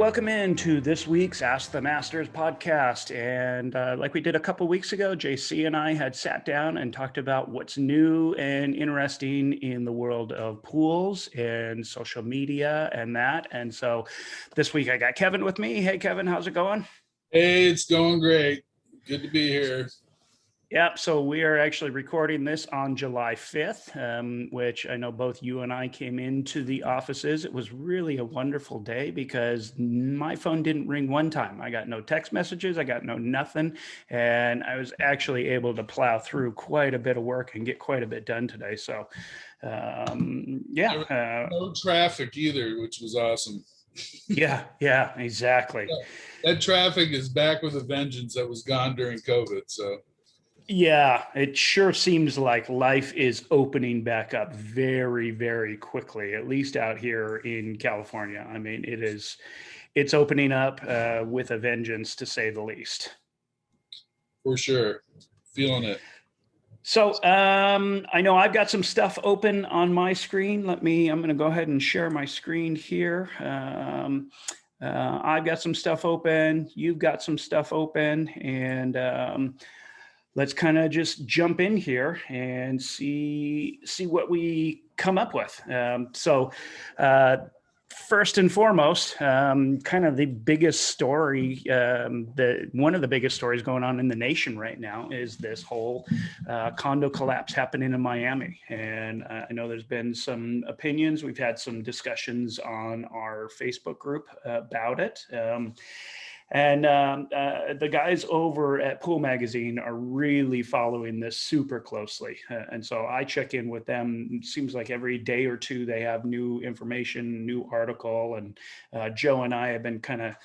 welcome into this week's Ask the Masters podcast. And like we did a couple weeks ago, JC and I had sat down and talked about what's new and interesting in the world of pools and social media and that. And so this week I got Kevin with me. Hey, Kevin, how's it going? Hey, it's going great. Good to be here. Yep. So we are actually recording this on July 5th, which I know both you and I came into the offices. It was really a wonderful day because my phone didn't ring one time. I got no text messages. I got no nothing. And I was actually able to plow through quite a bit of work and get quite a bit done today. So, No traffic either, which was awesome. yeah, exactly. That traffic is back with a vengeance that was gone during COVID. So. Yeah, it sure seems like life is opening back up very, very quickly, at least out here in California. I mean, it's opening up with a vengeance, to say the least. For sure. Feeling it. So I know I've got some stuff open on my screen. I'm going to go ahead and share my screen here. I've got some stuff open. You've got some stuff open. And let's kind of just jump in here and see what we come up with. First and foremost, kind of the biggest story, one of the biggest stories going on in the nation right now is this whole condo collapse happening in Miami. And I know there's been some opinions. We've had some discussions on our Facebook group about it. The guys over at Pool Magazine are really following this super closely. And so I check in with them. It seems like every day or two they have new information, new article. And Joe and I have been kind of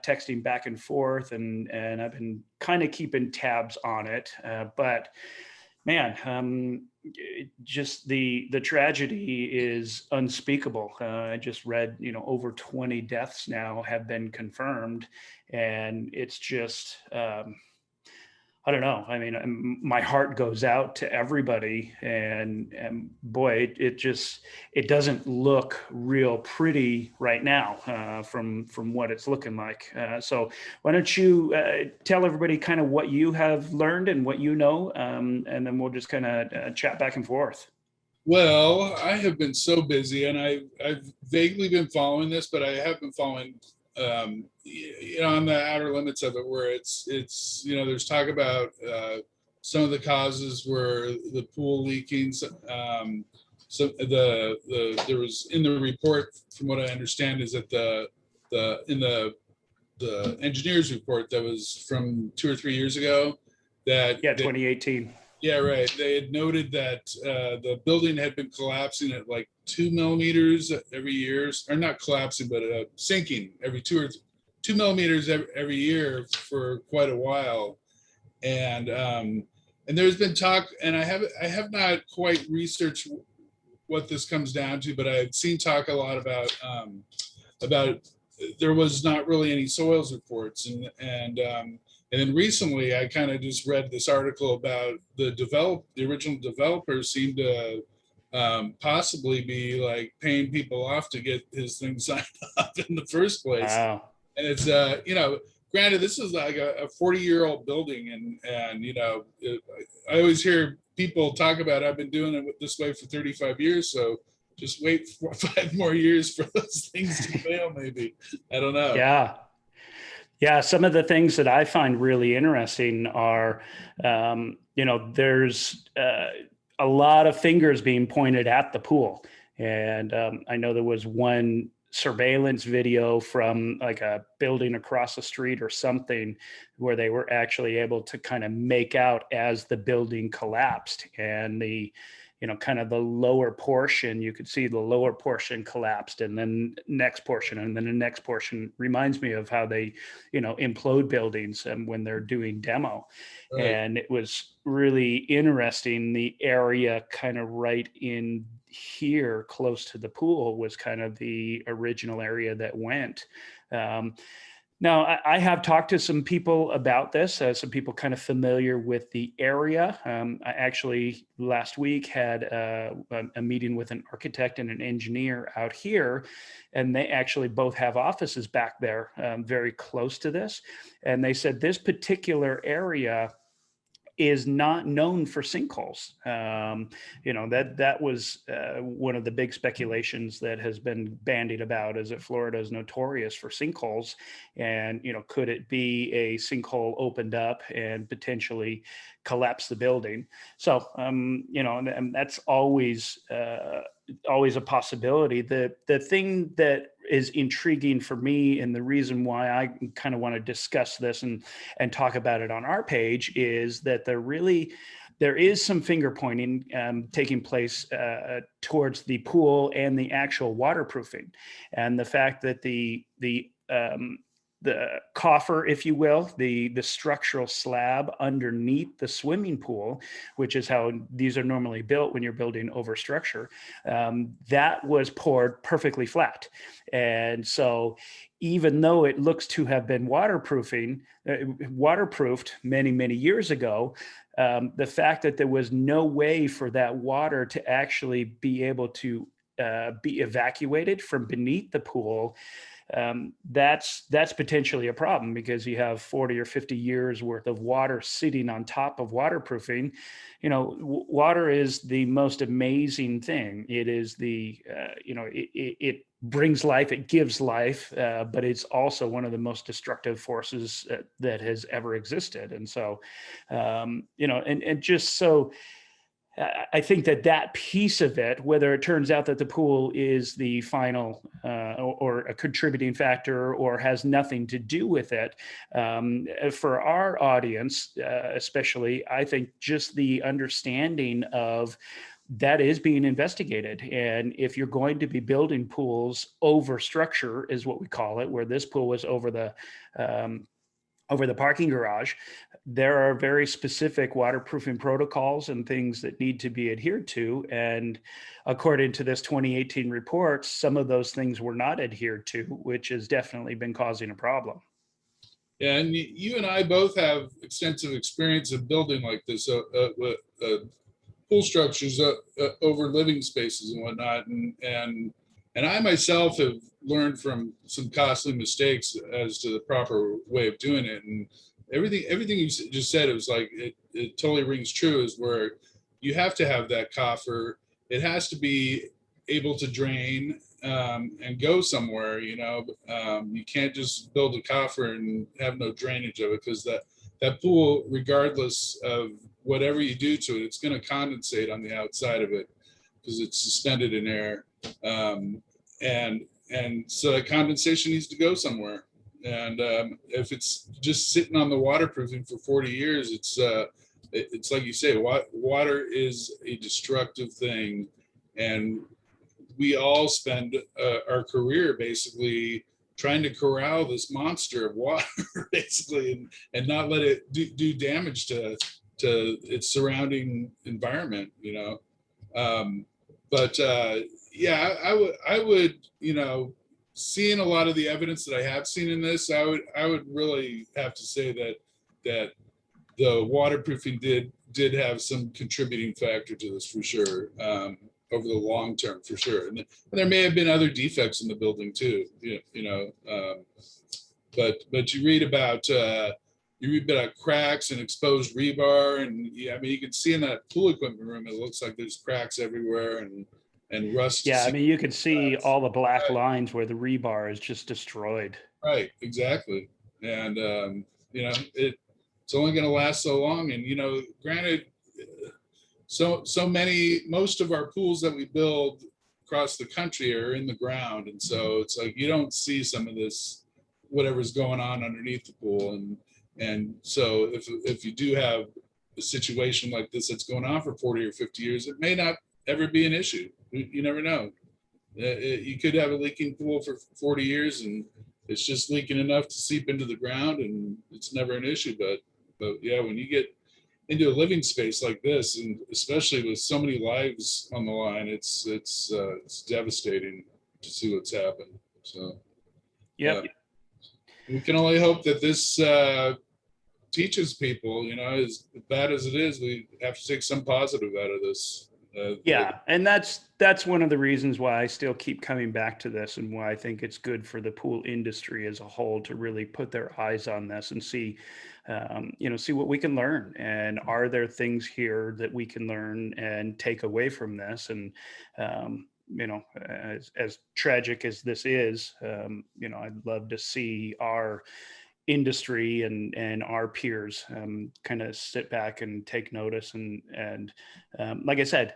texting back and forth, and I've been kind of keeping tabs on it. But man, just the tragedy is unspeakable. I just read, over 20 deaths now have been confirmed, and it's just, I don't know. I mean, my heart goes out to everybody, and boy, it doesn't look real pretty right now from what it's looking like. So why don't you tell everybody kind of what you have learned and what you know, and then we'll just kind of chat back and forth. Well, I have been so busy, and I've vaguely been following this, but I have been following on the outer limits of it, where it's there's talk about some of the causes were the pool leaking. So there was in the report, from what I understand, is that the engineer's report that was from 2 or 3 years ago, that 2018. Yeah, right. They had noted that the building had been collapsing at like 2 millimeters every year, or not collapsing, but sinking every 2 millimeters every year for quite a while. And there's been talk, and I have not quite researched what this comes down to, but I've seen talk a lot about there was not really any soils reports, and then recently, I kind of just read this article about the original developers seem to possibly be like paying people off to get his thing signed up in the first place. Wow. And it's granted, this is like a 40-year-old building, and I always hear people talk about, I've been doing it this way for 35 years, so just wait 5 more years for those things to fail. Maybe, I don't know. Yeah, some of the things that I find really interesting are, there's a lot of fingers being pointed at the pool. And I know there was one surveillance video from like a building across the street or something where they were actually able to kind of make out as the building collapsed, and kind of the lower portion, you could see the lower portion collapsed, and then next portion, and then the next portion. Reminds me of how they, implode buildings when they're doing demo. Right. And it was really interesting. The area kind of right in here close to the pool was kind of the original area that went. Now, I have talked to some people about this, some people kind of familiar with the area. I actually last week had a meeting with an architect and an engineer out here, and they actually both have offices back there very close to this. And they said this particular area is not known for sinkholes. That was one of the big speculations that has been bandied about, is that Florida is notorious for sinkholes, and could it be a sinkhole opened up and potentially collapse the building? So and that's always a possibility. The thing that is intriguing for me, and the reason why I kind of want to discuss this and talk about it on our page, is that there is some finger pointing taking place towards the pool and the actual waterproofing, and the fact that the coffer, if you will, the structural slab underneath the swimming pool, which is how these are normally built when you're building over structure, that was poured perfectly flat. And so even though it looks to have been waterproofed many, many years ago, the fact that there was no way for that water to actually be able to be evacuated from beneath the pool, that's potentially a problem, because you have 40 or 50 years worth of water sitting on top of waterproofing. Water is the most amazing thing. It is it brings life, it gives life, but it's also one of the most destructive forces that has ever existed. And so, and just so I think that piece of it, whether it turns out that the pool is the final or a contributing factor or has nothing to do with it, for our audience, especially, I think just the understanding of that is being investigated. And if you're going to be building pools over structure, is what we call it, where this pool was over the parking garage, there are very specific waterproofing protocols and things that need to be adhered to. And according to this 2018 report, some of those things were not adhered to, which has definitely been causing a problem. Yeah, and you and I both have extensive experience of building like this, pool structures over living spaces and whatnot, and I myself have learned from some costly mistakes as to the proper way of doing it. And everything you just said, it was like it totally rings true. Is where you have to have that coffer. It has to be able to drain and go somewhere. You can't just build a coffer and have no drainage of it, because that pool, regardless of whatever you do to it, it's going to condensate on the outside of it because it's suspended in air. And so that condensation needs to go somewhere. And if it's just sitting on the waterproofing for 40 years, it's like you say, water is a destructive thing. And we all spend our career basically trying to corral this monster of water, basically, and not let it do damage to its surrounding environment, but yeah, I would, seeing a lot of the evidence that I have seen in this, I would really have to say that the waterproofing did have some contributing factor to this for sure, over the long term for sure. And there may have been other defects in the building too, but you read about cracks and exposed rebar, and yeah, I mean, you can see in that pool equipment room, it looks like there's cracks everywhere and rust. Yeah, I mean, you can see all the black lines where the rebar is just destroyed. Right, exactly. And it's only going to last so long. And granted, most of our pools that we build across the country are in the ground, and so it's like you don't see some of this, whatever's going on underneath the pool. And so if you do have a situation like this that's going on for 40 or 50 years, it may not ever be an issue. You never know. You could have a leaking pool for 40 years and it's just leaking enough to seep into the ground, and it's never an issue. But yeah, when you get into a living space like this, and especially with so many lives on the line, it's devastating to see what's happened. So yep. We can only hope that this teaches people, as bad as it is, we have to take some positive out of this. Yeah, and that's one of the reasons why I still keep coming back to this, and why I think it's good for the pool industry as a whole to really put their eyes on this and see, see what we can learn, and are there things here that we can learn and take away from this, and as tragic as this is, I'd love to see our industry and our peers kind of sit back and take notice, and like I said,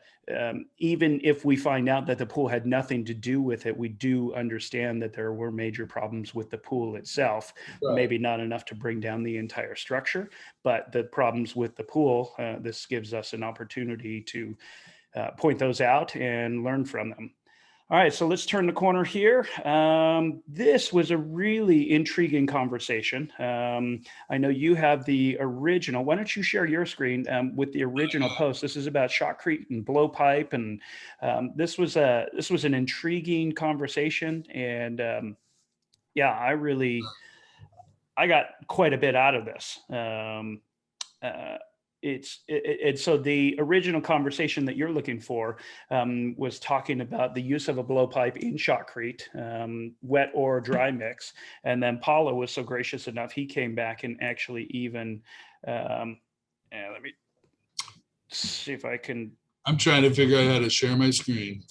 even if we find out that the pool had nothing to do with it, we do understand that there were major problems with the pool itself. Right. Maybe not enough to bring down the entire structure, but the problems with the pool, this gives us an opportunity to point those out and learn from them. All right, so let's turn the corner here. This was a really intriguing conversation. I know you have the original. Why don't you share your screen with the original post? This is about Shotcrete and Blowpipe, and this was an intriguing conversation, and I got quite a bit out of this. Uh, so the original conversation that you're looking for was talking about the use of a blowpipe in shotcrete, wet or dry mix. And then Paula was so gracious enough, he came back and actually even, let me see if I can. I'm trying to figure out how to share my screen.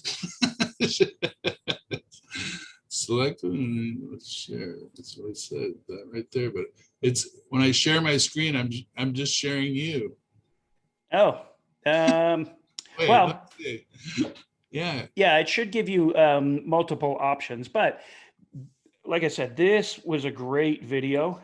Select and let's share. That's what I said, that right there. But it's when I share my screen, I'm just sharing you. Oh, Wait, well, yeah, it should give you multiple options, but like I said, this was a great video,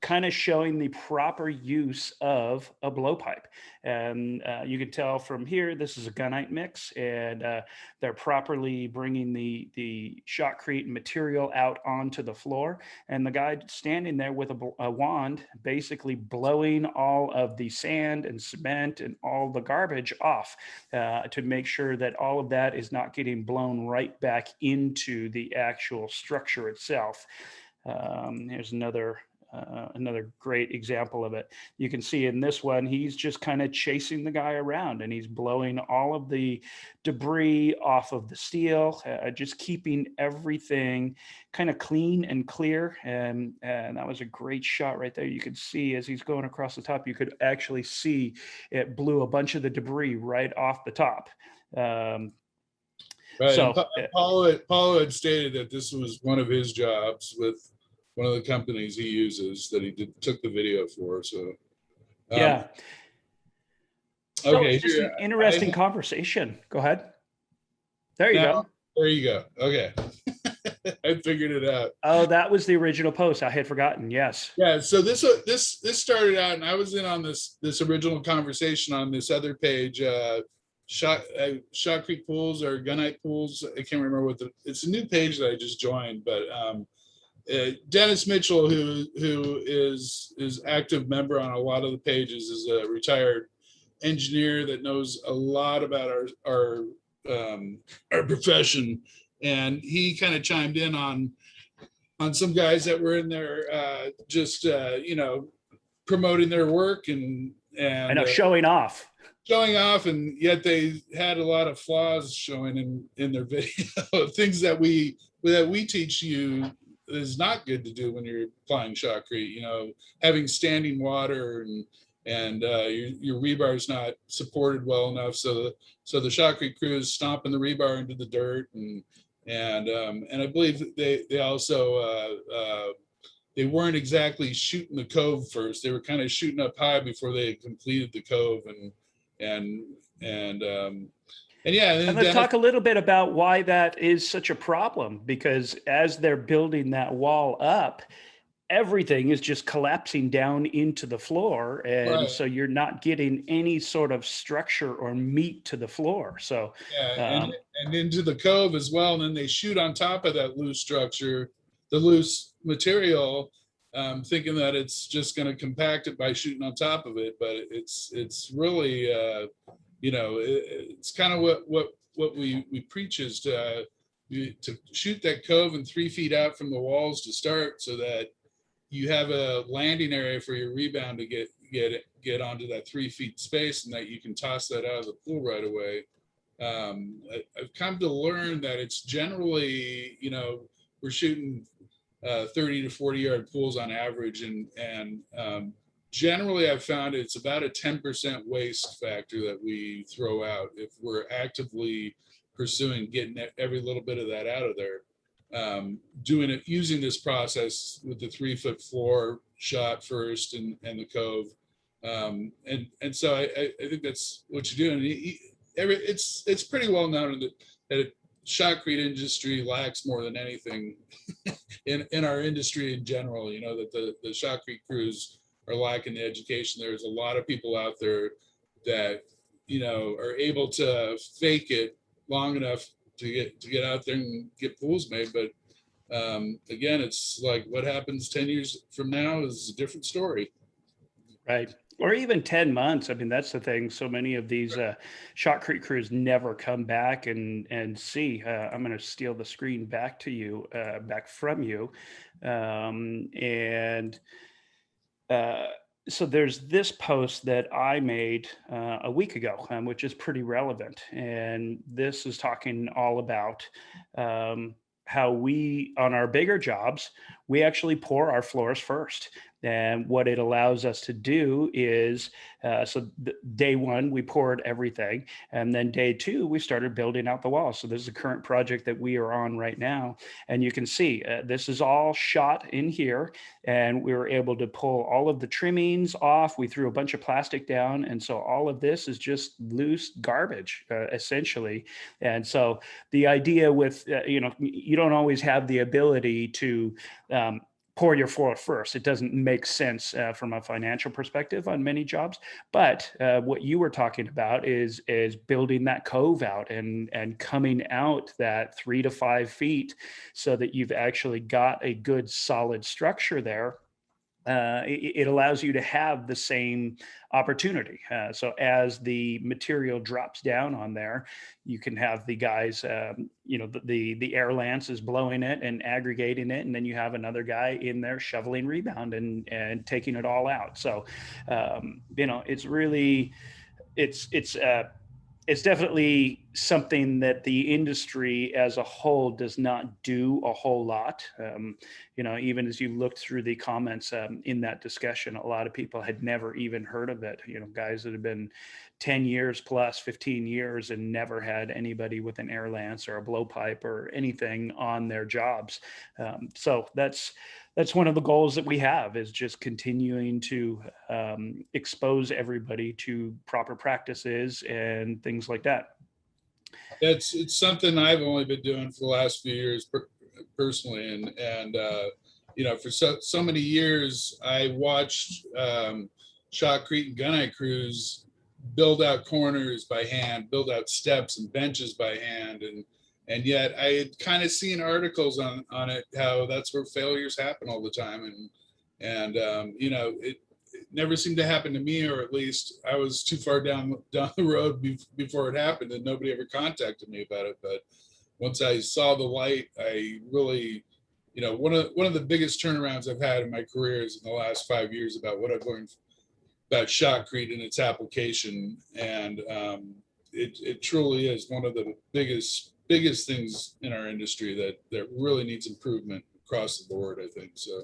kind of showing the proper use of a blowpipe. And you can tell from here, this is a gunite mix, and they're properly bringing the shotcrete material out onto the floor. And the guy standing there with a wand, basically blowing all of the sand and cement and all the garbage off to make sure that all of that is not getting blown right back into the actual structure itself. Here's another great example of it. You can see in this one, he's just kind of chasing the guy around, and he's blowing all of the debris off of the steel, just keeping everything kind of clean and clear. And that was a great shot right there. You could see as he's going across the top, you could actually see it blew a bunch of the debris right off the top. right. So Paulo had stated that this was one of his jobs with one of the companies he uses that he took the video for. So yeah. So okay, it's just an interesting conversation. Go ahead. There you go. There you go. Okay. I figured it out. Oh, that was the original post. I had forgotten. Yes. Yeah. So this started out, and I was in on this original conversation on this other page. Shotcrete pools or gunite pools. I can't remember it's a new page that I just joined, but Dennis Mitchell, who is active member on a lot of the pages, is a retired engineer that knows a lot about our profession, and he kind of chimed in on some guys that were in there just promoting their work and I know, showing off, and yet they had a lot of flaws showing in their video. Things that we teach you is not good to do when you're applying shotcrete. Having standing water and your rebar is not supported well enough, so the shotcrete crew is stomping the rebar into the dirt, and I believe they also they weren't exactly shooting the cove first. They were kind of shooting up high before they had completed the cove, and yeah. And let's talk a little bit about why that is such a problem, because as they're building that wall up, everything is just collapsing down into the floor. And right. So you're not getting any sort of structure or meat to the floor. So yeah, and into the cove as well. And then they shoot on top of that loose structure, the loose material, thinking that it's just going to compact it by shooting on top of it. But it's really, it's kind of what we preach is to to shoot that cove and 3 feet out from the walls to start, so that you have a landing area for your rebound to get onto that 3 feet space, and that you can toss that out of the pool right away. I've come to learn that it's generally, we're shooting 30 to 40 yard pools on average, and generally I've found it's about a 10% waste factor that we throw out if we're actively pursuing getting every little bit of that out of there. Doing it using this process with the 3 foot floor shot first and the cove, and so I think that's what you're doing. It's pretty well known that the shotcrete industry lacks more than anything in our industry in general. That the shotcrete crews are lacking the education. There's a lot of people out there that are able to fake it long enough to get out there and get pools made. But again, it's like what happens 10 years from now is a different story. Right. Or even 10 months. I mean, that's the thing. So many of these shotcrete crews never come back and see. I'm going to steal the screen back to you, back from you. And so there's this post that I made a week ago, which is pretty relevant. And this is talking all about how we, on our bigger jobs, we actually pour our floors first. And what it allows us to do is, day one, we poured everything. And then day two, we started building out the walls. So this is a current project that we are on right now. And you can see this is all shot in here. And we were able to pull all of the trimmings off. We threw a bunch of plastic down. And so all of this is just loose garbage, essentially. And so the idea with, you don't always have the ability to pour your floor first. It doesn't make sense from a financial perspective on many jobs. But what you were talking about is building that cove out and coming out that 3 to 5 feet so that you've actually got a good solid structure there. It allows you to have the same opportunity. So as the material drops down on there, you can have the guys, the air lance is blowing it and aggregating it, and then you have another guy in there shoveling rebound and taking it all out. So, it's really, it's definitely something that the industry as a whole does not do a whole lot. Even as you looked through the comments in that discussion, a lot of people had never even heard of it. Guys that have been 10 years plus 15 years and never had anybody with an air lance or a blowpipe or anything on their jobs. So that's one of the goals that we have, is just continuing to expose everybody to proper practices and things like that. It's something I've only been doing for the last few years personally, and for so many years I watched shotcrete and gunite crews build out corners by hand, build out steps and benches by hand, and yet I had kind of seen articles on it how that's where failures happen all the time, and it never seemed to happen to me, or at least I was too far down the road before it happened, and nobody ever contacted me about it. But once I saw the light, I really, one of the biggest turnarounds I've had in my career is in the last 5 years about what I've learned about shotcrete and its application, and it truly is one of the biggest things in our industry that really needs improvement across the board, I think. So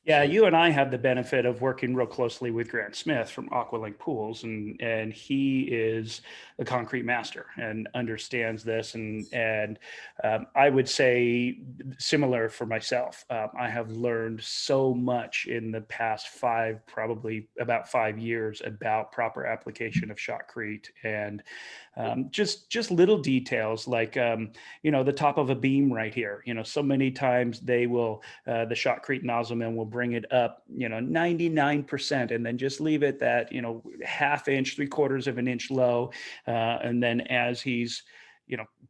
Yeah, you and I have the benefit of working real closely with Grant Smith from Aqualink Pools, and he is a concrete master and understands this. And I would say similar for myself. I have learned so much in the past probably about 5 years, about proper application of shotcrete and just little details like the top of a beam right here. So many times they will the shotcrete nozzleman will bring it up 99% and then just leave it that half inch, 3/4 of an inch low, and then as he's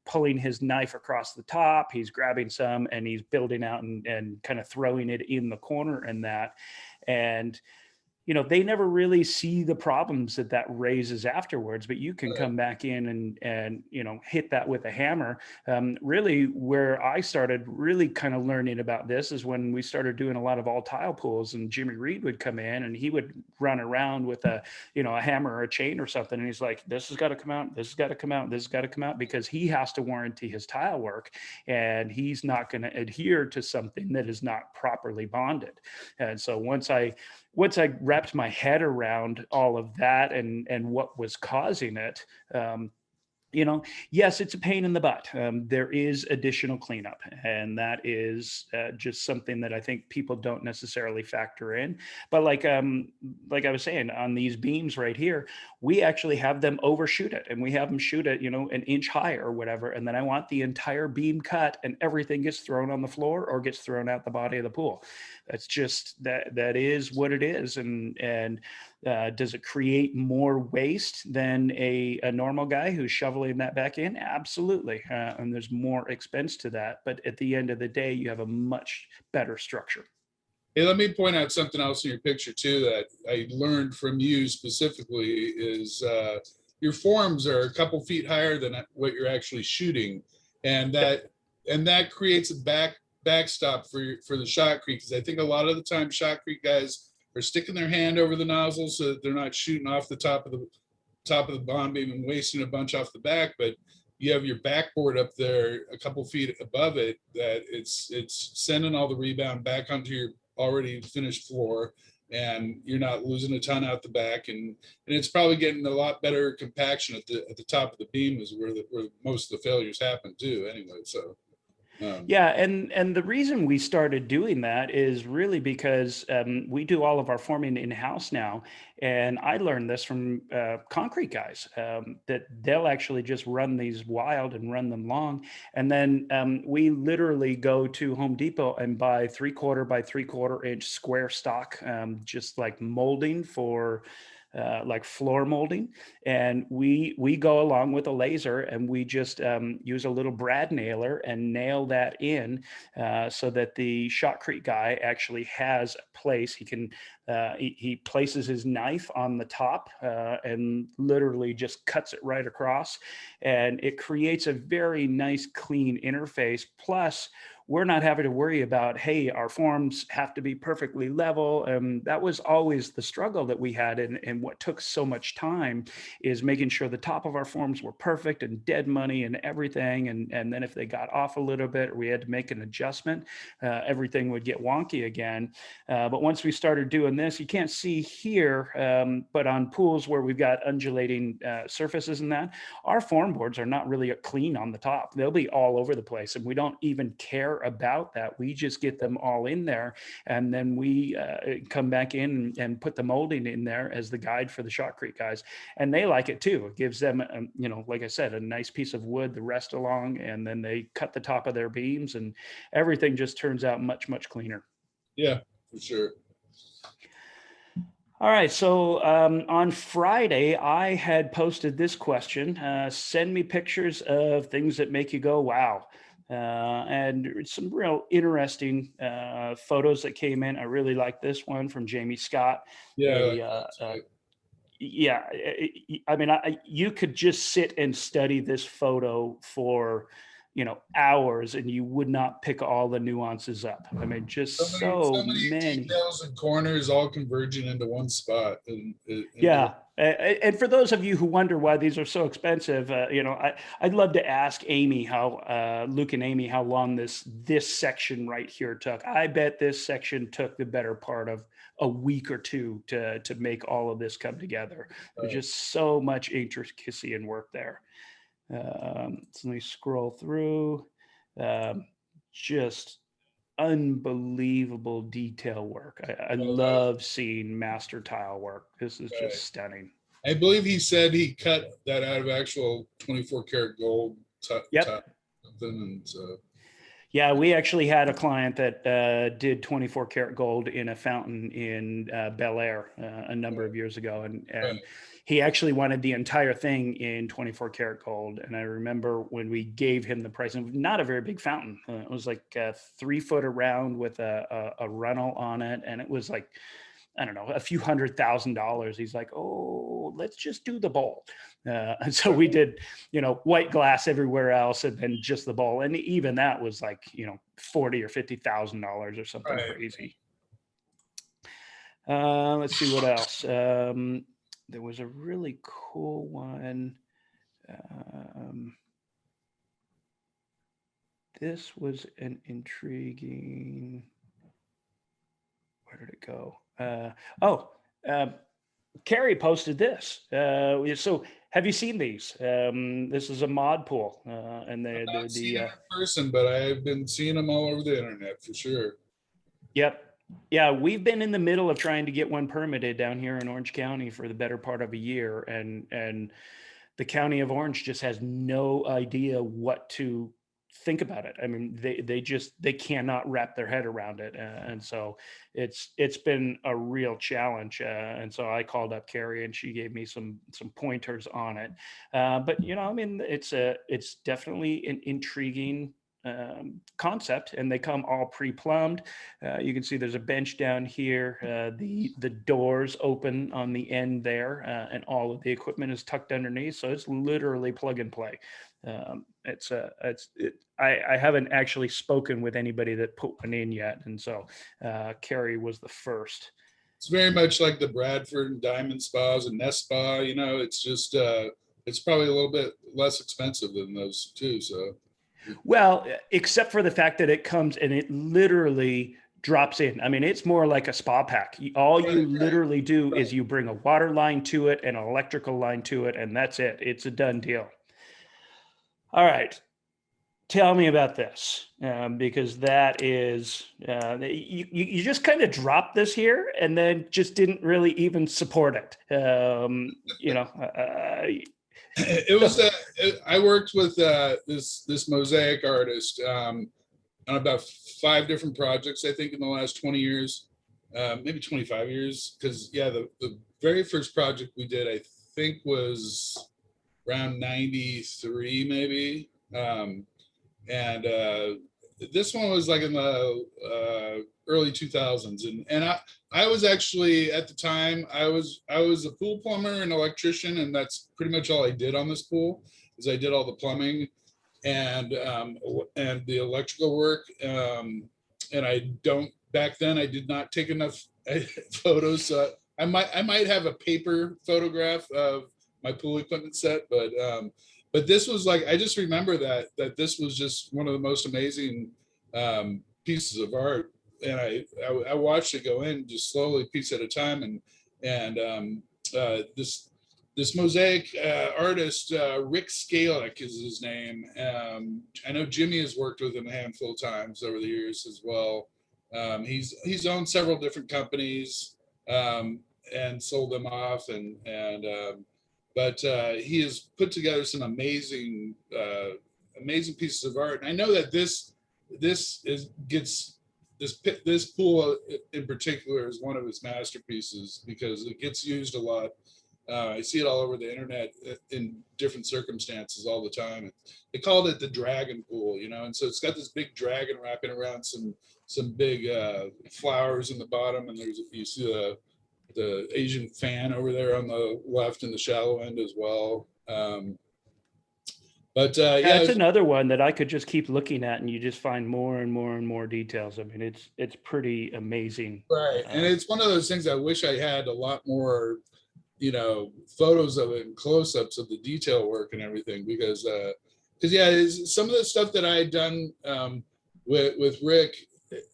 pulling his knife across the top, he's grabbing some and he's building out and kind of throwing it in the corner and that. And they never really see the problems that that raises afterwards, but you can Right. come back in and hit that with a hammer. Really, where I started really kind of learning about this is when we started doing a lot of all tile pools, and Jimmy Reed would come in and he would run around with a hammer or a chain or something, and he's like, "This has got to come out. This has got to come out. This has got to come out," because he has to warranty his tile work, and he's not going to adhere to something that is not properly bonded. And so once I wrapped my head around all of that and what was causing it, um, yes, it's a pain in the butt. There is additional cleanup, and that is just something that I think people don't necessarily factor in. But like I was saying, on these beams right here, we actually have them overshoot it, and we have them shoot it, an inch high or whatever. And then I want the entire beam cut, and everything gets thrown on the floor or gets thrown out the body of the pool. That's just that is what it is, and does it create more waste than a normal guy who's shoveling that back in? Absolutely. And there's more expense to that. But at the end of the day, you have a much better structure. Hey, let me point out something else in your picture too that I learned from you specifically is your forms are a couple feet higher than what you're actually shooting, and Yep. that creates a backstop for the shotcrete, because I think a lot of the time shotcrete guys are sticking their hand over the nozzle so that they're not shooting off the top of the bond beam and wasting a bunch off the back, but you have your backboard up there a couple feet above it that it's sending all the rebound back onto your already finished floor, and you're not losing a ton out the back, and it's probably getting a lot better compaction at the top of the beam is where most of the failures happen too anyway. So Yeah, and the reason we started doing that is really because we do all of our forming in house now, and I learned this from concrete guys that they'll actually just run these wild and run them long, and then we literally go to Home Depot and buy 3/4 by 3/4 inch square stock, just like molding for. Like floor molding, and we go along with a laser, and we just use a little brad nailer and nail that in, so that the shotcrete guy actually has a place he can he places his knife on the top, and literally just cuts it right across, and it creates a very nice clean interface. Plus, we're not having to worry about, hey, our forms have to be perfectly level. That was always the struggle that we had, and what took so much time is making sure the top of our forms were perfect and dead money and everything. And then if they got off a little bit or we had to make an adjustment, everything would get wonky again. But once we started doing this, you can't see here, but on pools where we've got undulating surfaces and that, our form boards are not really clean on the top. They'll be all over the place, and we don't even care about that. We just get them all in there, and then we come back in and put the molding in there as the guide for the shotcrete guys, and they like it too. It gives them, like I said, a nice piece of wood to rest along, and then they cut the top of their beams, and everything just turns out much cleaner. yeah, for sure. All right. So on Friday, I had posted this question: send me pictures of things that make you go, wow. And some real interesting photos that came in. I really like this one from Jamie Scott. Yeah, A Yeah, I mean, you could just sit and study this photo for, hours, and you would not pick all the nuances up. I mean, so just many so so many many. details and corners all converging into one spot, and Yeah. And for those of you who wonder why these are so expensive, I'd love to ask Amy Luke and Amy, how long this section right here took. I bet this section took the better part of a week or two to make all of this come together. There's just so much intricacy and work there. So let me scroll through. Um, just unbelievable detail work. I love seeing master tile work. This is just stunning. I believe he said he cut that out of actual 24 karat gold Yep. something, and so Yeah, we actually had a client that did 24 karat gold in a fountain in Bel Air a number of years ago, and he actually wanted the entire thing in 24 karat gold. And I remember when we gave him the price, and not a very big fountain. It was like 3 foot around with a runnel on it, and it was like I don't know, a few $100,000. He's like, oh, let's just do the bowl. And so we did, white glass everywhere else, and then just the bowl. And even that was like, $40,000 or $50,000 or something Right. crazy. Let's see what else. There was a really cool one. This was an intriguing. Where did it go? Carrie posted this. So have you seen these? This is a mod pool, and I've they're not seen the them in person, but I've been seeing them all over the internet for sure. Yep. Yeah, we've been in the middle of trying to get one permitted down here in Orange County for the better part of a year, and the county of Orange just has no idea what to think about it. I mean, they cannot wrap their head around it, and so it's been a real challenge. And so I called up Carrie, and she gave me some pointers on it. But I mean, it's definitely an intriguing concept, and they come all pre-plumbed. You can see there's a bench down here. The doors open on the end there, and all of the equipment is tucked underneath, so it's literally plug and play. I haven't actually spoken with anybody that put one in yet, and so Carrie was the first. It's very much like the Bradford and Diamond spas and Nest Spa. It's just it's probably a little bit less expensive than those two. So. Well, except for the fact that it comes and it literally drops in. I mean, it's more like a spa pack. All you literally do is you bring a water line to it and an electrical line to it, and that's it. It's a done deal. All right. Tell me about this, because that is, you just kind of dropped this here and then just didn't really even support it. It was I worked with this mosaic artist on about 5 different projects, I think, in the last 20 years, maybe 25 years. Because the very first project we did, I think, was around 93, maybe. And this one was like in the early 2000s, and I was actually, at the time, I was a pool plumber and electrician, and that's pretty much all I did on this pool. Is I did all the plumbing and the electrical work, and back then I did not take enough photos, so I might have a paper photograph of my pool equipment set, but this was like, I just remember that this was just one of the most amazing pieces of art, and I watched it go in just slowly, piece at a time, and this mosaic artist, Rick Scalick is his name. I know Jimmy has worked with him a handful of times over the years as well. He's owned several different companies and sold them off, but he has put together some amazing pieces of art. And I know that this pool in particular is one of his masterpieces, because it gets used a lot. I see it all over the internet in different circumstances all the time. They called it the dragon pool, and so it's got this big dragon wrapping around some big flowers in the bottom, and you see the Asian fan over there on the left in the shallow end as well. But that's another one that I could just keep looking at, and you just find more and more and more details. I mean, it's pretty amazing. Right, and it's one of those things I wish I had a lot more, photos of it and close-ups of the detail work and everything, because some of the stuff that I had done with Rick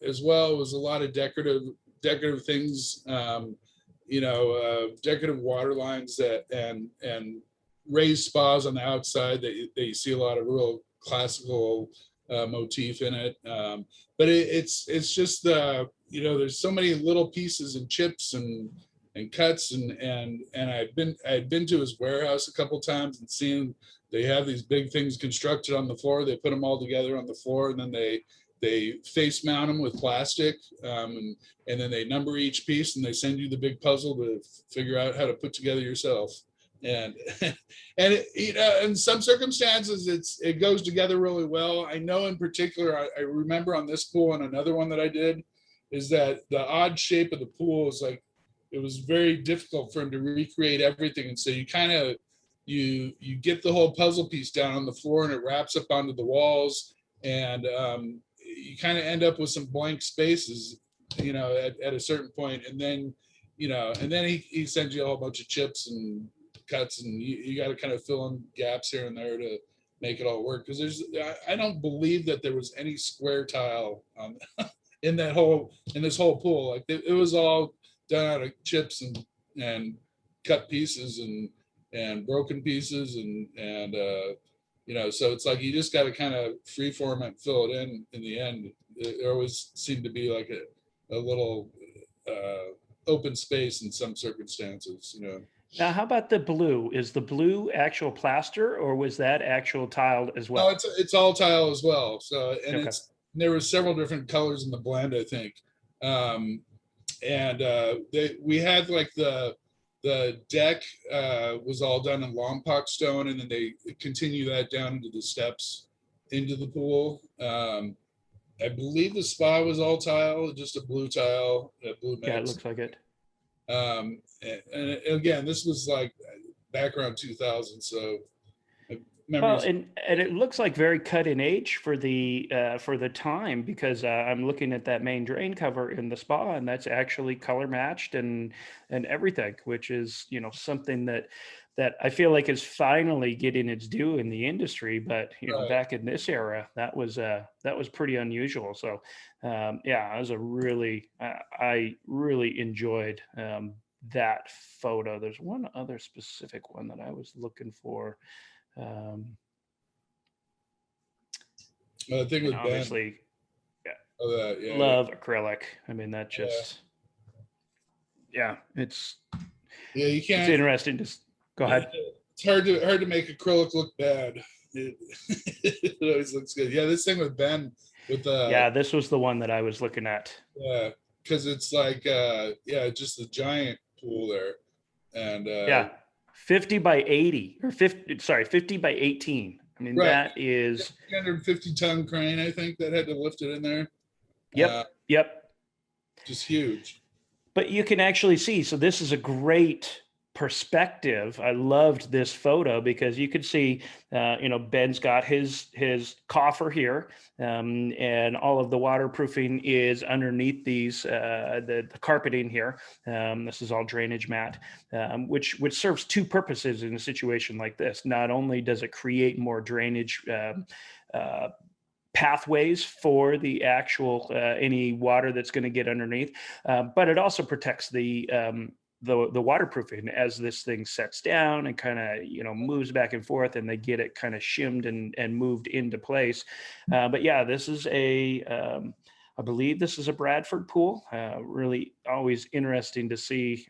as well was a lot of decorative things. Decorative water lines and raised spas on the outside that you see a lot of real classical motif in it. But it's just there's so many little pieces and chips and cuts, and I'd been to his warehouse a couple times and seen they have these big things constructed on the floor. They put them all together on the floor, and then they face mount them with plastic, and then they number each piece, and they send you the big puzzle to figure out how to put together yourself. And in some circumstances it goes together really well. I know in particular, I remember on this pool and another one that I did, is that the odd shape of the pool is like it was very difficult for him to recreate everything. And so you kind of, you get the whole puzzle piece down on the floor and it wraps up onto the walls, and you kind of end up with some blank spaces, at a certain point. And then, and then he sends you a whole bunch of chips and cuts, and you got to kind of fill in gaps here and there to make it all work. Because I don't believe that there was any square tile in this whole pool. Like it was all done out of chips and cut pieces and broken pieces, and so it's like you just got to kind of free form it, fill it in the end. There always seemed to be like a little open space in some circumstances. Now, how about the blue? Is the blue actual plaster, or was that actual tiled as well? No, it's all tile as well. So, and Okay. there were several different colors in the blend, I think. And we had like the deck was all done in Lompoc stone, and then they continue that down into the steps into the pool. I believe the spa was all tile, just a blue tile, a blue mix. Yeah, it looks like it. And again, this was like back around 2000, so Well, memories. and it looks like very cut in age for the time, because I'm looking at that main drain cover in the spa, and that's actually color matched and everything, which is something that I feel like is finally getting its due in the industry. But Right. back in this era, that was pretty unusual. So yeah, I was I really enjoyed that photo. There's one other specific one that I was looking for. I think with Ben, Obviously, yeah, yeah, love acrylic. I mean, that yeah, just, yeah, it's you it's can't. interesting. Just go ahead. It's hard to make acrylic look bad. It always looks good. Yeah, this thing with Ben with Yeah, this was the one that I was looking at. yeah, because it's like yeah, just a giant pool there, and Yeah, 50 by 80 or 50. Sorry, 50 by 18. I mean, right, that is. 350-ton crane, I think, that had to lift it in there. Yep, yep. Just huge. But you can actually see, so this is a great perspective. I loved this photo because you could see, Ben's got his coffer here, and all of the waterproofing is underneath these, the carpeting here. This is all drainage mat, which serves two purposes in a situation like this. Not only does it create more drainage pathways for the actual any water that's going to get underneath, but it also protects the waterproofing as this thing sets down and kind of moves back and forth, and they get it kind of shimmed and moved into place. But yeah, this is I believe this is a Bradford pool. Really always interesting to see.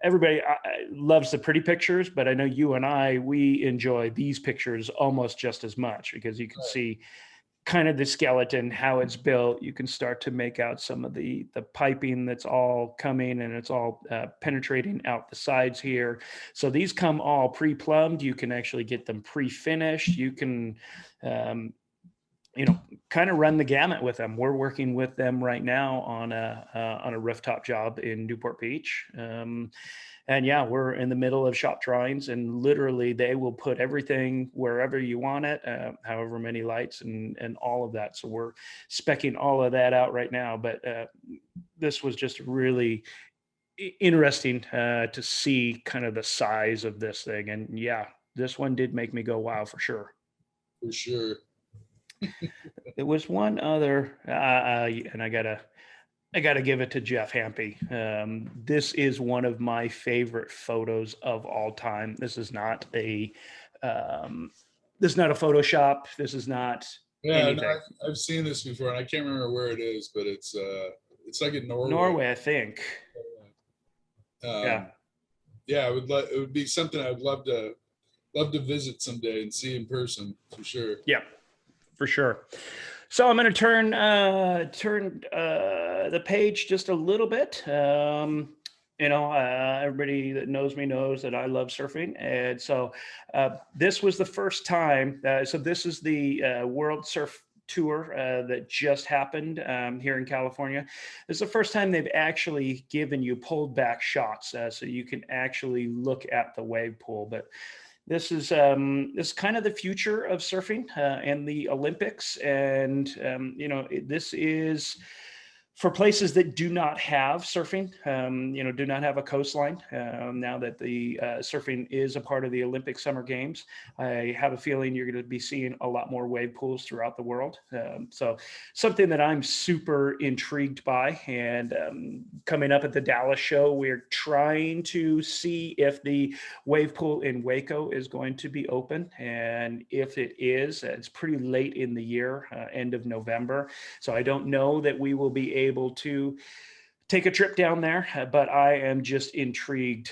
Everybody loves the pretty pictures, but I know you and we enjoy these pictures almost just as much, because you can see kind of the skeleton, how it's built. You can start to make out some of the piping that's all coming, and it's all penetrating out the sides here. So these come all pre-plumbed. You can actually get them pre-finished. You can kind of run the gamut with them. We're working with them right now on a rooftop job in Newport Beach. And yeah, we're in the middle of shop drawings, and literally they will put everything wherever you want it, however many lights and all of that. So we're speccing all of that out right now. But this was just really interesting to see kind of the size of this thing. And yeah, this one did make me go, wow, for sure. For sure. There was one other, and I gotta give it to Jeff Hampy. This is one of my favorite photos of all time. This is not a Photoshop. This is not anything. No, I've seen this before, and I can't remember where it is, but it's like in Norway. Norway, I think. Yeah. Yeah, it would be something I'd love to visit someday and see in person, for sure. Yeah, for sure. So I'm going to turn the page just a little bit. Everybody that knows me knows that I love surfing, and so this was the first time. So this is the World Surf tour that just happened here in California. It's the first time they've actually given you pulled back shots, so you can actually look at the wave pool. But this is kind of the future of surfing and the Olympics, and this is for places that do not have surfing, do not have a coastline. Now that the surfing is a part of the Olympic Summer Games, I have a feeling you're going to be seeing a lot more wave pools throughout the world. So something that I'm super intrigued by. And coming up at the Dallas show, we're trying to see if the wave pool in Waco is going to be open. And if it is, it's pretty late in the year, end of November. So I don't know that we will be able to take a trip down there, but I am just intrigued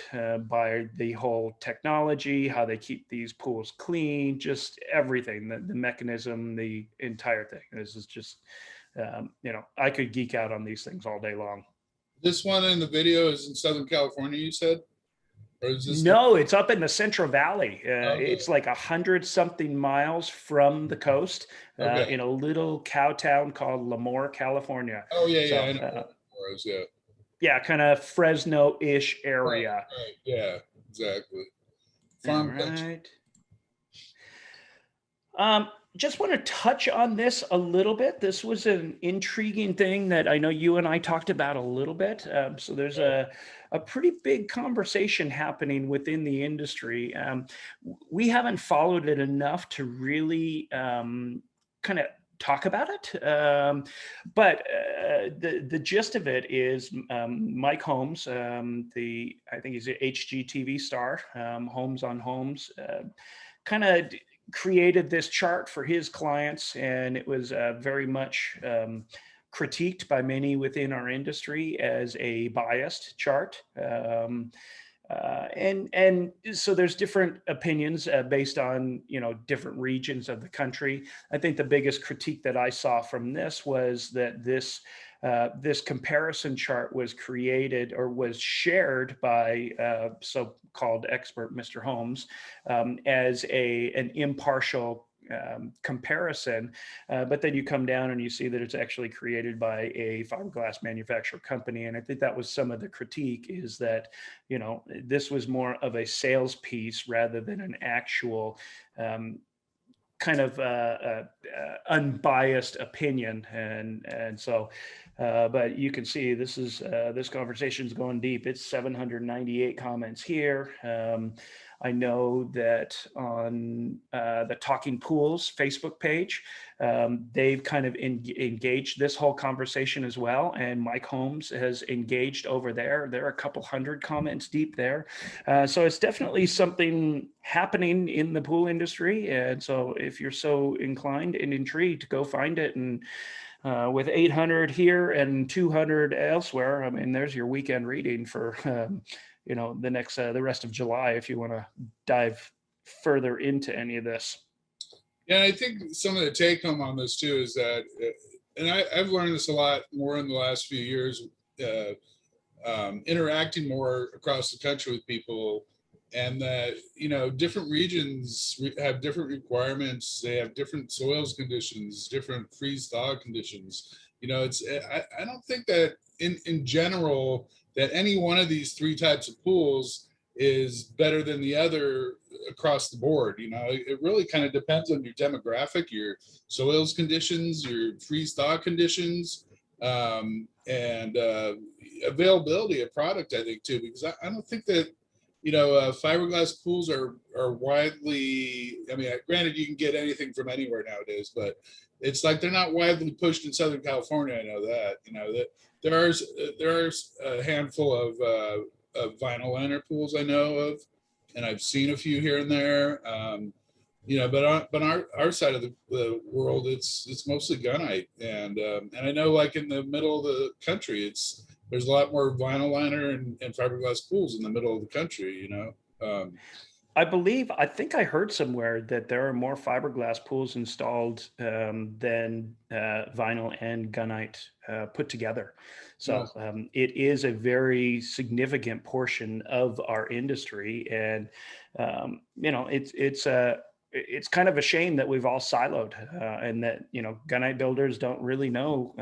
by the whole technology, how they keep these pools clean, just everything, the mechanism, the entire thing. This is just, I could geek out on these things all day long. This one in the video is in Southern California, you said? Or is this No, it's up in the Central Valley. Okay. It's like 100-something miles from the coast Okay. in a little cow town called Lemoore, California. Oh yeah, So, I know where it was, yeah. yeah, kind of Fresno-ish Right, area. right. Yeah, exactly. All Farm country. right. Just want to touch on this a little bit. This was an intriguing thing that I know you and I talked about a little bit. So there's a pretty big conversation happening within the industry. We haven't followed it enough to really kind of talk about it. But the gist of it is Mike Holmes, I think he's an HGTV star, Holmes on Homes, kind of created this chart for his clients, and it was very much critiqued by many within our industry as a biased chart. And so there's different opinions based on different regions of the country. I think the biggest critique that I saw from this was that this comparison chart was created or was shared by so-called expert Mr. Holmes as an impartial comparison, but then you come down and you see that it's actually created by a fiberglass manufacturer company. And I think that was some of the critique, is that this was more of a sales piece rather than an actual kind of unbiased opinion. And so but you can see this conversation is going deep. It's 798 comments here. I know that on the Talking Pools Facebook page, they've kind of engaged this whole conversation as well. And Mike Holmes has engaged over there. There are a couple hundred comments deep there. So it's definitely something happening in the pool industry. And so if you're so inclined and intrigued, go find it. And with 800 here and 200 elsewhere, I mean, there's your weekend reading for the rest of July, if you want to dive further into any of this. Yeah, I think some of the take home on this too is that, and I've learned this a lot more in the last few years, interacting more across the country with people, and that different regions have different requirements. They have different soils conditions, different freeze thaw conditions. I don't think that in general that any one of these three types of pools is better than the other across the board. It really kind of depends on your demographic, your soils conditions, your freeze thaw conditions, and availability of product, I think, too, because I don't think that fiberglass pools are widely, I mean, granted you can get anything from anywhere nowadays, but it's like they're not widely pushed in Southern California. I know that that there are a handful of vinyl liner pools I know of, and I've seen a few here and there. But on our side of the world, it's mostly gunite, and I know, like, in the middle of the country, there's a lot more vinyl liner and fiberglass pools in the middle of the country. I think I heard somewhere that there are more fiberglass pools installed than vinyl and gunite put together. So it is a very significant portion of our industry, and it's kind of a shame that we've all siloed, and that, gunite builders don't really know,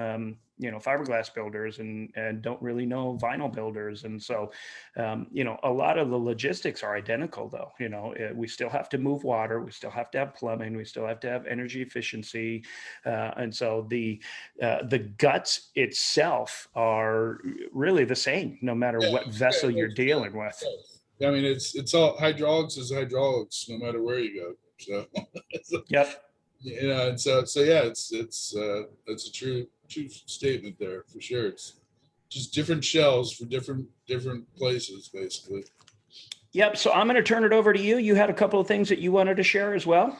fiberglass builders, and don't really know vinyl builders. And so, a lot of the logistics are identical though. We still have to move water, we still have to have plumbing, we still have to have energy efficiency. And so the guts itself are really the same, no matter Yeah, what vessel you're that's true. dealing with. I mean, it's all hydraulics is hydraulics, no matter where you go. So, Yep. and so yeah, it's a true statement there for sure. It's just different shells for different places, basically. Yep. So I'm going to turn it over to you. You had a couple of things that you wanted to share as well.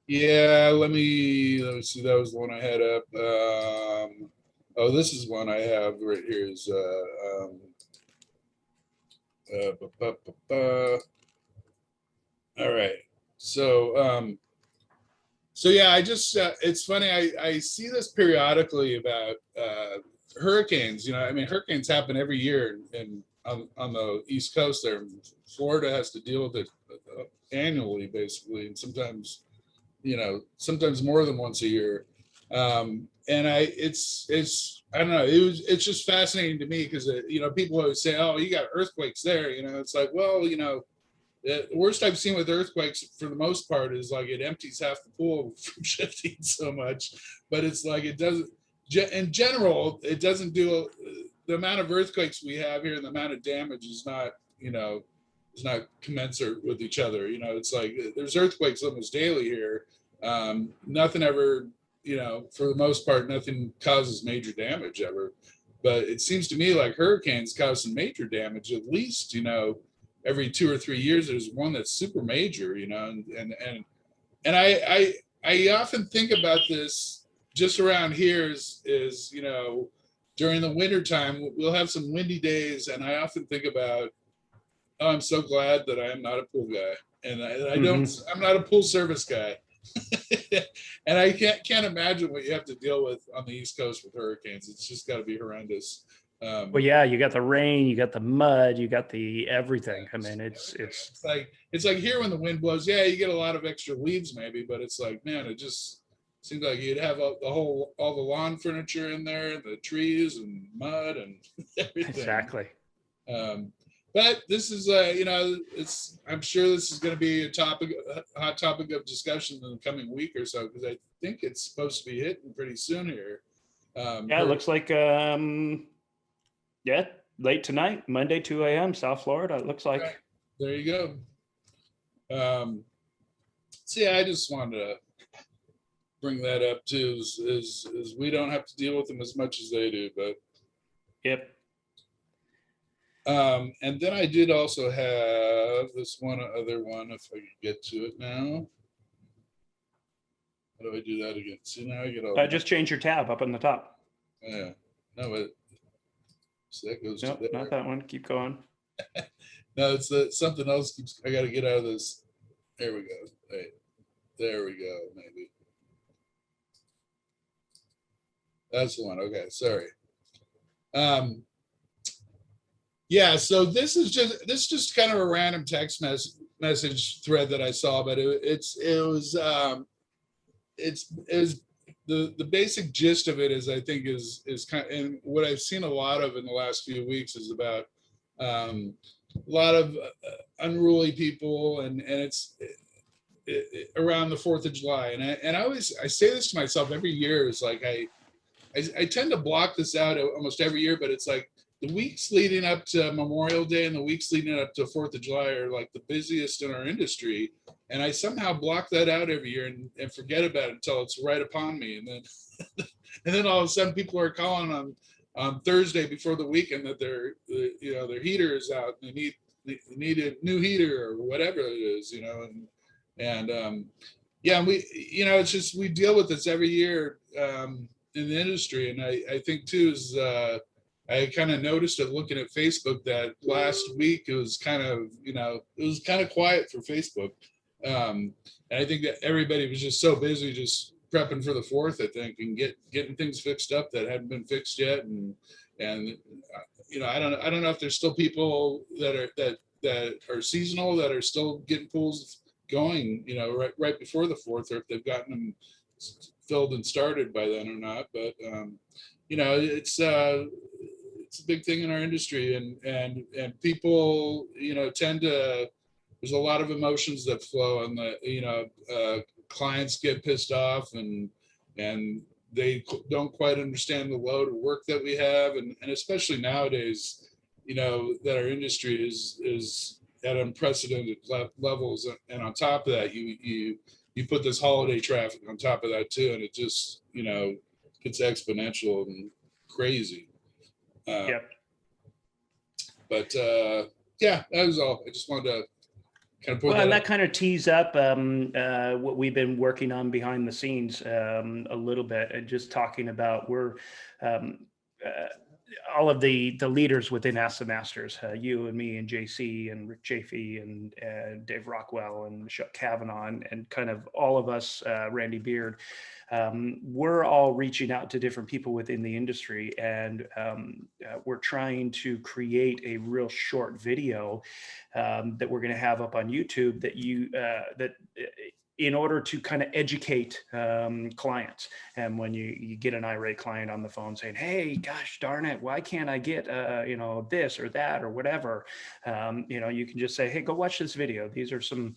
Yeah, let me see. That was the one I had up. Oh, this is one I have right here. Is ba, ba, ba, ba. All right. So yeah, I just it's funny. I see this periodically about hurricanes. I mean, hurricanes happen every year, and on the East Coast there, Florida has to deal with it annually, basically, and sometimes more than once a year. And it's I don't know. It's just fascinating to me because people always say, "Oh, you got earthquakes there." It's like, well, the worst I've seen with earthquakes, for the most part, is like it empties half the pool from shifting so much. But it's like it doesn't. In general, it doesn't do the amount of earthquakes we have here, and the amount of damage is not commensurate with each other. It's like there's earthquakes almost daily here. Nothing ever, for the most part, nothing causes major damage ever. But it seems to me like hurricanes cause some major damage, at least, every 2 or 3 years. There's one that's super major, and I often think about this just around here is during the winter time, we'll have some windy days, and I often think about, oh, I'm so glad that I am not a pool guy, and I'm not a pool service guy. And I can't imagine what you have to deal with on the East Coast with hurricanes. It's just got to be horrendous. Well, yeah, you got the rain, you got the mud, you got the everything. I mean, it's like here when the wind blows, yeah, you get a lot of extra leaves maybe, but it's like, man, it just seems like you'd have all the lawn furniture in there, and the trees and mud and everything. Exactly. But this is, I'm sure this is going to be a hot topic of discussion in the coming week or so, because I think it's supposed to be hitting pretty soon here. Yeah, it looks like, late tonight, Monday, 2 a.m., South Florida, it looks like. Right. There you go. So yeah, I just wanted to bring that up too, is we don't have to deal with them as much as they do, but. Yep. And then I did also have this one other one, if I could get to it now. How do I do that again? See, now I get all. Just change your tab up on the top. Yeah. No, but so that goes nope, to there. Not that one. Keep going. No, it's something else. I got to get out of this. There we go. Right. There we go. Maybe. That's the one. Okay. Sorry. Yeah, so this is just kind of a random text message thread that I saw, but it was the basic gist of it is, I think, is kind of, and what I've seen a lot of in the last few weeks is about a lot of unruly people, and it's around the 4th of July, and I say this to myself every year. Is like I tend to block this out almost every year, but it's like the weeks leading up to Memorial Day and the weeks leading up to 4th of July are like the busiest in our industry. And I somehow block that out every year and forget about it until it's right upon me. And then all of a sudden people are calling on Thursday before the weekend that their heater is out and they need a new heater or whatever it is, and we, it's just, we deal with this every year in the industry. And I think too is, I kind of noticed it looking at Facebook that last week it was kind of quiet for Facebook. And I think that everybody was just so busy just prepping for the 4th, I think, and getting things fixed up that hadn't been fixed yet. And I don't know if there's still people that are seasonal that are still getting pools going, right before the 4th, or if they've gotten them filled and started by then or not. But it's a big thing in our industry, and people, tend to. There's a lot of emotions that flow, and clients get pissed off, and they don't quite understand the load of work that we have, and especially nowadays, that our industry is at unprecedented levels, and on top of that, you put this holiday traffic on top of that too, and it just gets exponential and crazy. Yep. But yeah, that was all. I just wanted to kind of put Well, that and up. that kind of tees up what we've been working on behind the scenes a little bit, and just talking about um, uh, all of the leaders within Ask the Masters, you and me and JC and Rick Chafee and Dave Rockwell and Chuck Kavanaugh, and kind of all of us, Randy Beard. We're all reaching out to different people within the industry, and we're trying to create a real short video that we're going to have up on YouTube that in order to kind of educate clients. And when you get an irate client on the phone saying, "Hey, gosh darn it, why can't I get this or that or whatever?" You can just say, "Hey, go watch this video. These are some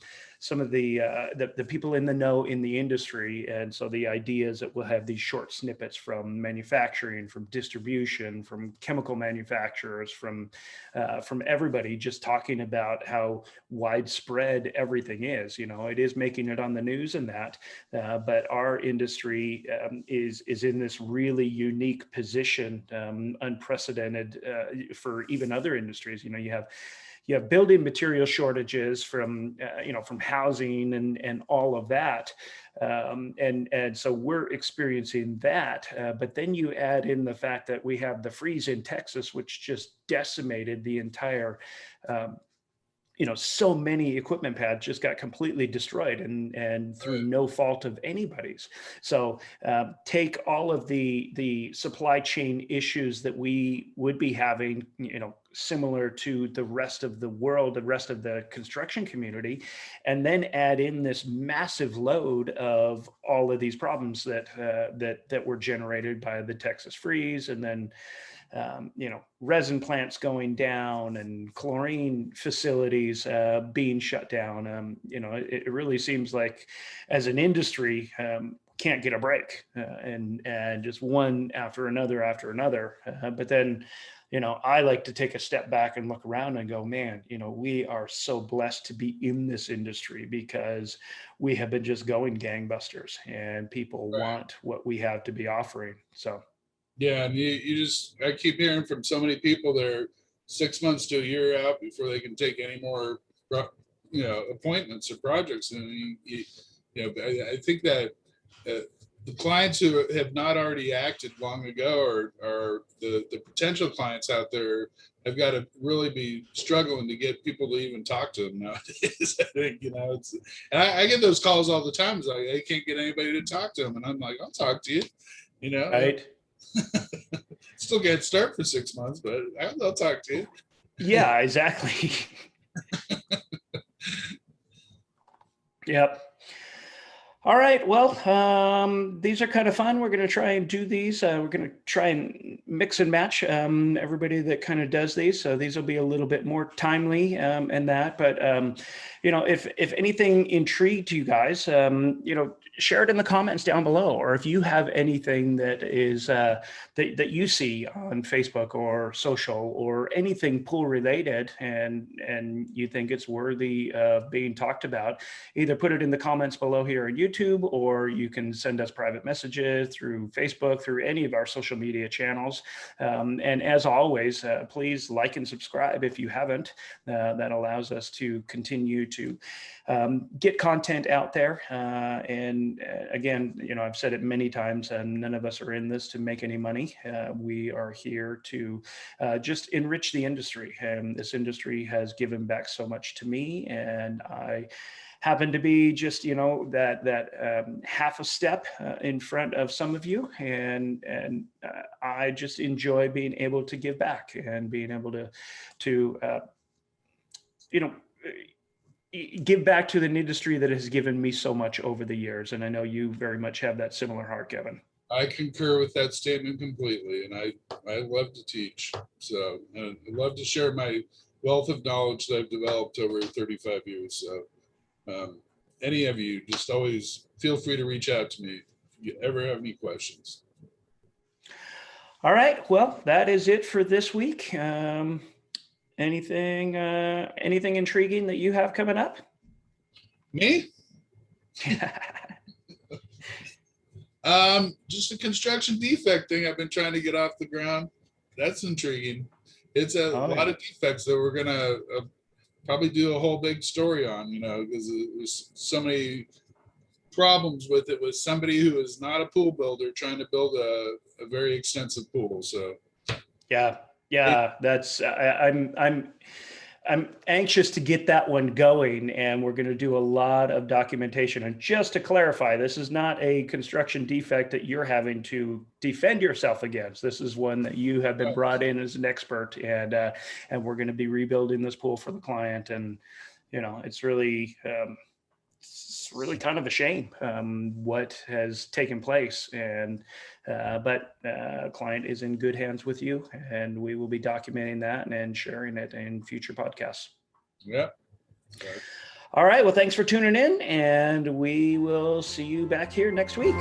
of the people in the know in the industry." And so the idea is that we'll have these short snippets from manufacturing, from distribution, from chemical manufacturers, from everybody, just talking about how widespread everything is. It is making it on the news and that, but our industry is in this really unique position, unprecedented for even other industries. You have building material shortages from housing and all of that, and so we're experiencing that. But then you add in the fact that we have the freeze in Texas, which just decimated the entire. So many equipment pads just got completely destroyed, and through no fault of anybody's. So take all of the supply chain issues that we would be having, similar to the rest of the world, the rest of the construction community, and then add in this massive load of all of these problems that were generated by the Texas freeze, and then resin plants going down and chlorine facilities being shut down. It really seems like, as an industry, can't get a break, and just one after another. But then, I like to take a step back and look around and go, man, we are so blessed to be in this industry, because we have been just going gangbusters, and people want what we have to be offering. So. Yeah, and I keep hearing from so many people they're 6 months to a year out before they can take any more, appointments or projects. And I think that the clients who have not already acted long ago, or the potential clients out there, have got to really be struggling to get people to even talk to them nowadays. I think, and I get those calls all the time. It's like, I can't get anybody to talk to them, and I'm like, I'll talk to you. Right. Still can't start for 6 months, but I'll talk to you. Yeah, exactly. Yep. All right. Well, these are kind of fun. We're going to try and do these. We're going to try and mix and match everybody that kind of does these. So these will be a little bit more timely and that. But if anything intrigued you guys, share it in the comments down below. Or if you have anything that is that you see on Facebook or social or anything pool related, and you think it's worthy of being talked about, either put it in the comments below here on YouTube, or you can send us private messages through Facebook, through any of our social media channels. And as always, please like and subscribe if you haven't. That allows us to continue to get content out there. And again, I've said it many times, and none of us are in this to make any money. We are here to just enrich the industry. And this industry has given back so much to me, and I happen to be just that half a step in front of some of you, and I just enjoy being able to give back and being able to give back to an industry that has given me so much over the years. And I know you very much have that similar heart, Kevin. I concur with that statement completely, and I love to teach. So I love to share my wealth of knowledge that I've developed over 35 years. So any of you, just always feel free to reach out to me if you ever have any questions. All right. Well, that is it for this week. Anything intriguing that you have coming up? Me? Just a construction defect thing I've been trying to get off the ground. That's intriguing. It's a lot of defects that we're gonna probably do a whole big story on, because there's so many problems with it, with somebody who is not a pool builder trying to build a very extensive pool. So yeah, that's I'm anxious to get that one going, and we're going to do a lot of documentation. And just to clarify, this is not a construction defect that you're having to defend yourself against. This is one that you have been brought in as an expert, and we're going to be rebuilding this pool for the client. And it's really kind of a shame what has taken place, but client is in good hands with you, and we will be documenting that and sharing it in future podcasts. Yeah. All right. Well, thanks for tuning in, and we will see you back here next week.